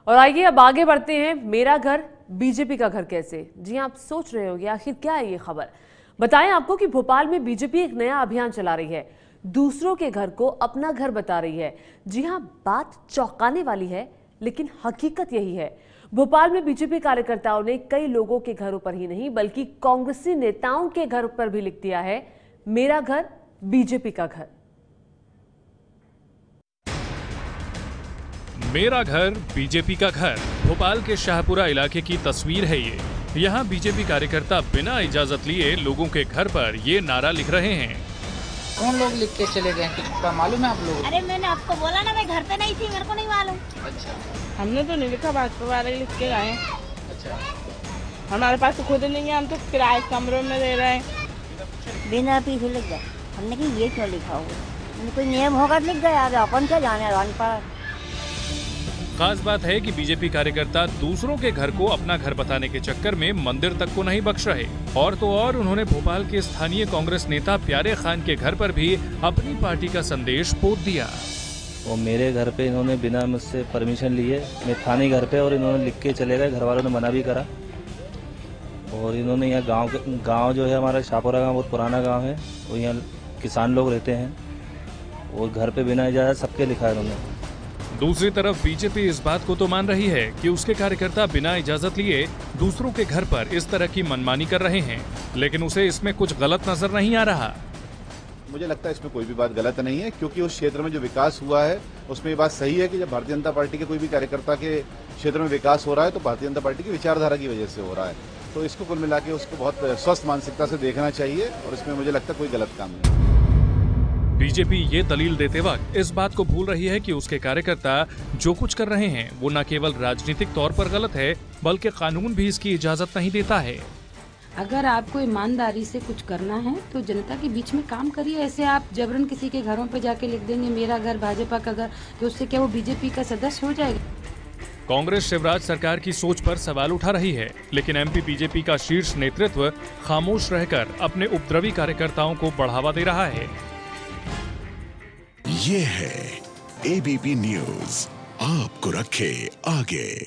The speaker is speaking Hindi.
और आइए अब आगे बढ़ते हैं। मेरा घर बीजेपी का घर कैसे? जी आप सोच रहे होंगे आखिर क्या है ये खबर। बताएं आपको कि भोपाल में बीजेपी एक नया अभियान चला रही है, दूसरों के घर को अपना घर बता रही है। जी हां, बात चौंकाने वाली है, लेकिन हकीकत यही है। भोपाल में बीजेपी कार्यकर्ताओं ने कई लोगों के घरों पर ही नहीं बल्कि कांग्रेसी नेताओं के घर पर भी लिख दिया है, मेरा घर बीजेपी का घर। मेरा घर बीजेपी का घर। भोपाल के शाहपुरा इलाके की तस्वीर है ये। यहाँ बीजेपी कार्यकर्ता बिना इजाजत लिए लोगों के घर पर ये नारा लिख रहे हैं। कौन लोग लिख के चले गए, कुछ मालूम है आप लोगों को? अरे मैंने आपको बोला ना, मैं घर पे नहीं थी, मेरे को नहीं मालूम। अच्छा, हमने तो नहीं लिखा, भाजपा वाले लिख के गए। अच्छा, हमारे पास तो खुद नहीं है, हम तो किराए कमरों में रह रहे हैं। बिना पीछे लिख गए। हमने कि ये क्यों लिखा हुआ, कोई नियम होगा लिख गया, अपन क्या जाने पर। खास बात है कि बीजेपी कार्यकर्ता दूसरों के घर को अपना घर बताने के चक्कर में मंदिर तक को नहीं बख्श रहे। और तो और उन्होंने भोपाल के स्थानीय कांग्रेस नेता प्यारे खान के घर पर भी अपनी पार्टी का संदेश पोत दिया। वो मेरे घर पे इन्होंने बिना मुझसे परमिशन लिए, मैं था नहीं घर पे, और इन्होंने लिख के चले गए। घर वालों ने मना भी करा। और इन्होंने यहाँ गांव जो है हमारा शाहपुरा गांव बहुत पुराना गांव है, वो यहाँ किसान लोग रहते हैं, और घर पे बिना इजाजत सबके लिखा है इन्होंने। दूसरी तरफ बीजेपी इस बात को तो मान रही है कि उसके कार्यकर्ता बिना इजाजत लिए दूसरों के घर पर इस तरह की मनमानी कर रहे हैं, लेकिन उसे इसमें कुछ गलत नजर नहीं आ रहा। मुझे लगता है इसमें कोई भी बात गलत नहीं है, क्योंकि उस क्षेत्र में जो विकास हुआ है उसमें ये बात सही है कि जब भारतीय जनता पार्टी के कोई भी कार्यकर्ता के क्षेत्र में विकास हो रहा है तो भारतीय जनता पार्टी की विचारधारा की वजह से हो रहा है। तो इसको कुल मिला के उसको बहुत स्वस्थ मानसिकता से देखना चाहिए, और इसमें मुझे लगता है कोई गलत काम नहीं। बीजेपी ये दलील देते वक्त इस बात को भूल रही है कि उसके कार्यकर्ता जो कुछ कर रहे हैं वो न केवल राजनीतिक तौर पर गलत है, बल्कि कानून भी इसकी इजाजत नहीं देता है। अगर आपको ईमानदारी से कुछ करना है तो जनता के बीच में काम करिए। ऐसे आप जबरन किसी के घरों पे जाके लिख देंगे मेरा घर भाजपा का घर, तो उससे क्या वो बीजेपी का सदस्य हो जाएगा? कांग्रेस शिवराज सरकार की सोच पर सवाल उठा रही है, लेकिन एमपी बीजेपी का शीर्ष नेतृत्व खामोश रहकर अपने उपद्रवी कार्यकर्ताओं को बढ़ावा दे रहा है। ये है एबीपी न्यूज़, आपको रखे आगे।